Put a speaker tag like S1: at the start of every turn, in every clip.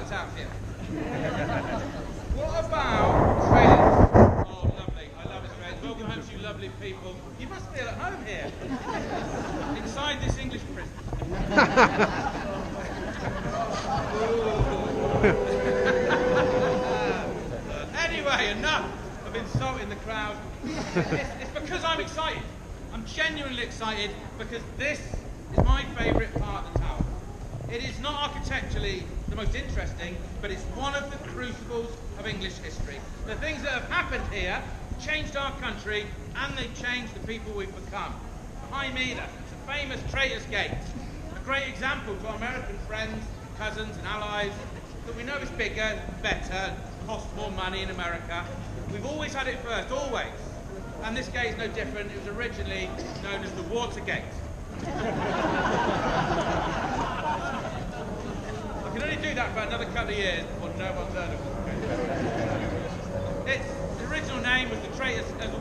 S1: cut out here. What about Australians? Oh, lovely. I love Australians. Welcome home to you lovely people. You must feel at home here. Inside this English prison. Anyway, enough of insulting the crowd. It's because I'm excited. I'm genuinely excited because this is my favourite part of the tower. It is not architecturally the most interesting, but it's one of the crucibles of English history. The things that have happened here changed our country and they've changed the people we've become. Behind me, it's a famous Traitors' Gate, a great example to our American friends, cousins and allies that we know is bigger, better, costs more money in America. We've always had it first, always. And this gate is no different. It was originally known as the Watergate. I can only do that for another couple of years before no one's heard of it. Its original name was the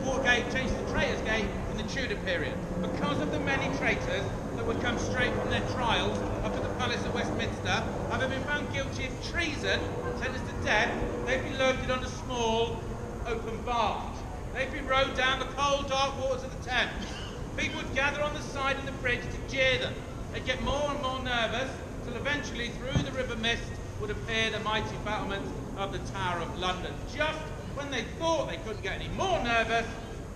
S1: Watergate, changed to the Traitors' Gate in the Tudor period. Because of the many traitors that would come straight from their trials up at the Palace at Westminster, having been found guilty of treason, sentenced to death, they'd be loaded on a small, open barge. They'd be rowed down the cold, dark waters of the Thames. People would gather on the side of the bridge to jeer them. They'd get more and more nervous, till eventually through the river mist would appear the mighty battlements of the Tower of London. Just when they thought they couldn't get any more nervous,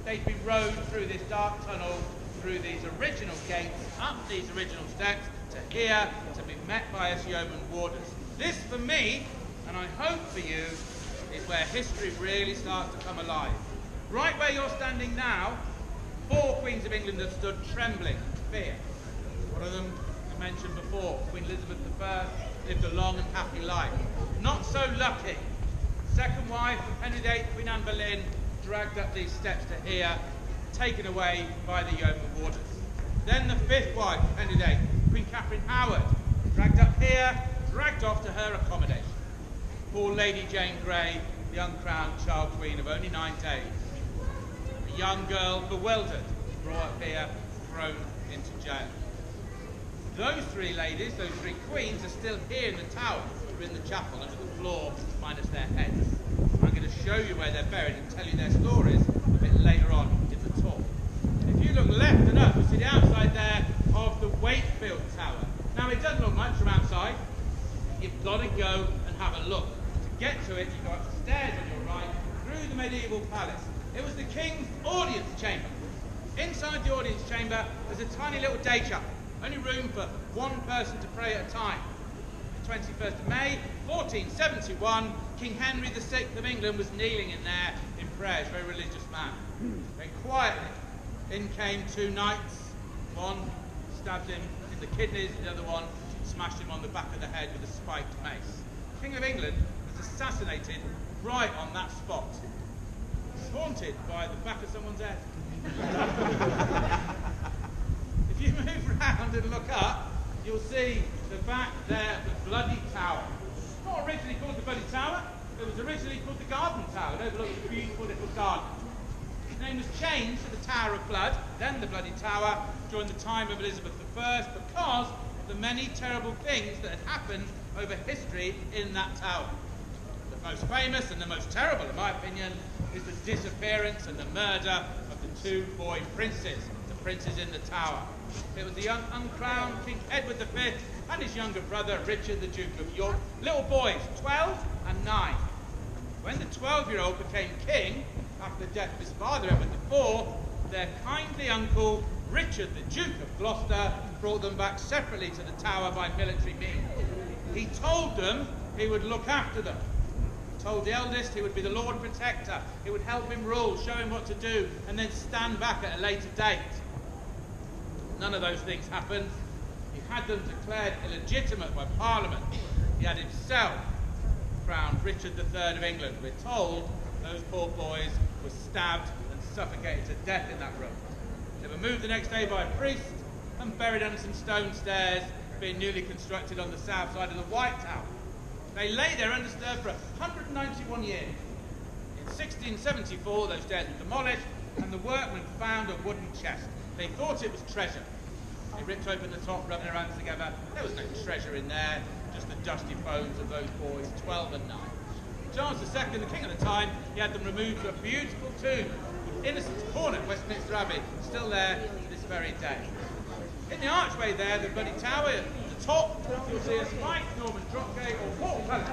S1: they'd be rowed through this dark tunnel, through these original gates, up these original steps, to here, to be met by us yeoman warders. This, for me, and I hope for you, is where history really starts to come alive. Right where you're standing now, 4 Queens of England have stood trembling in fear. One of them I mentioned before, Queen Elizabeth I, lived a long and happy life. Not so lucky. Second wife of Henry VIII, Queen Anne Boleyn, dragged up these steps to here, taken away by the yeoman warders. Then the 5th wife of Henry VIII, Queen Catherine Howard, dragged up here, dragged off to her accommodation. Poor Lady Jane Grey, the uncrowned child queen of only 9 days. A young girl, bewildered, brought up here, thrown into jail. Those 3 ladies, those 3 queens, are still here in the tower, or in the chapel, under the floor, minus their heads. I'm going to show you where they're buried and tell you their stories a bit later on in the talk. If you look left and up, you see the outside there of the Wakefield Tower. Now, it doesn't look much from outside. You've got to go and have a look. To get to it, you go upstairs on your right, through the medieval palace. It was the King's audience chamber. Inside the audience chamber, there's a tiny little day chapel. Only room for 1 person to pray at a time. The 21st of May, 1471, King Henry VI of England was kneeling in there in prayer. He's a very religious man. Very quietly, in came 2 knights. One stabbed him in the kidneys, the other one smashed him on the back of the head with a spiked mace. The King of England was assassinated right on that spot. He's haunted by the back of someone's head. If you move round and look up, you'll see the back there of the Bloody Tower. Not originally called the Bloody Tower, it was originally called the Garden Tower. It overlooks a beautiful little garden. Its name was changed to the Tower of Blood, then the Bloody Tower, during the time of Elizabeth I, because of the many terrible things that had happened over history in that tower. The most famous and the most terrible, in my opinion, is the disappearance and the murder of the 2 boy princes, the princes in the tower. It was the young uncrowned King Edward V and his younger brother Richard, the Duke of York, little boys, 12 and 9. When the 12-year-old became king, after the death of his father Edward IV, their kindly uncle Richard, the Duke of Gloucester, brought them back separately to the tower by military means. He told them he would look after them. He told the eldest he would be the Lord Protector, he would help him rule, show him what to do, and then stand back at a later date. None of those things happened. He had them declared illegitimate by Parliament. He had himself crowned Richard III of England. We're told those poor boys were stabbed and suffocated to death in that room. They were moved the next day by a priest and buried under some stone stairs being newly constructed on the south side of the White Tower. They lay there undisturbed for 191 years. In 1674, those stairs were demolished and the workmen found a wooden chest. They thought it was treasure. They ripped open the top, rubbing their hands together. There was no treasure in there. just the dusty bones of those boys, 12 and 9. Charles II, the king at the time, he had them removed to a beautiful tomb called Innocents' Corner at Westminster Abbey, still there to this very day. In the archway there, the bloody tower, at the top, you'll see a spiked Norman drop gate or portcullis.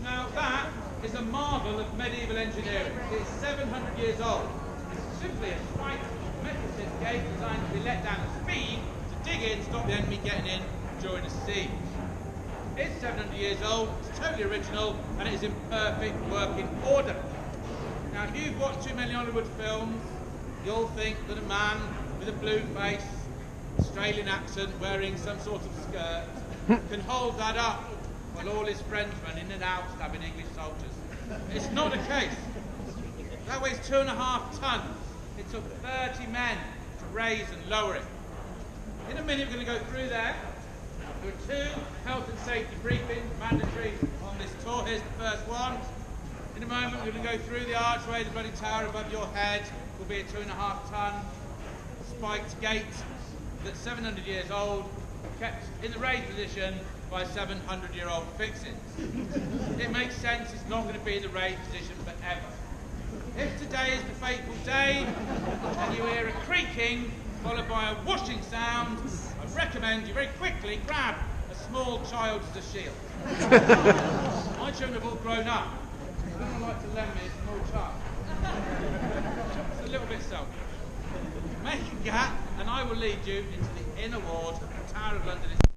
S1: Now that is a marvel of medieval engineering. It's 700 years old. It's simply a spiked metal gate designed to be let down at speed to dig in, stop the enemy getting in during a siege. It's 700 years old, it's totally original, and it is in perfect working order. Now, if you've watched too many Hollywood films, you'll think that a man with a blue face, Australian accent, wearing some sort of skirt, can hold that up while all his Frenchmen in and out stabbing English soldiers. It's not the case. That weighs 2.5 tons. It took 30 men to raise and lower it. In a minute, we're going to go through there. There are 2 health and safety briefings, mandatory on this tour. Here's the first one. In a moment, we're going to go through the archway. The bloody tower above your head will be a 2.5 ton spiked gate that's 700 years old, kept in the raised position by 700-year-old fixings. It makes sense, it's not going to be in the raised position forever. If today is the fateful day and you hear a creaking followed by a whooshing sound, I recommend you very quickly grab a small child as a shield. My children have all grown up. I don't like to lend me a small child. It's a little bit selfish. Make a gap and I will lead you into the inner ward of the Tower of London.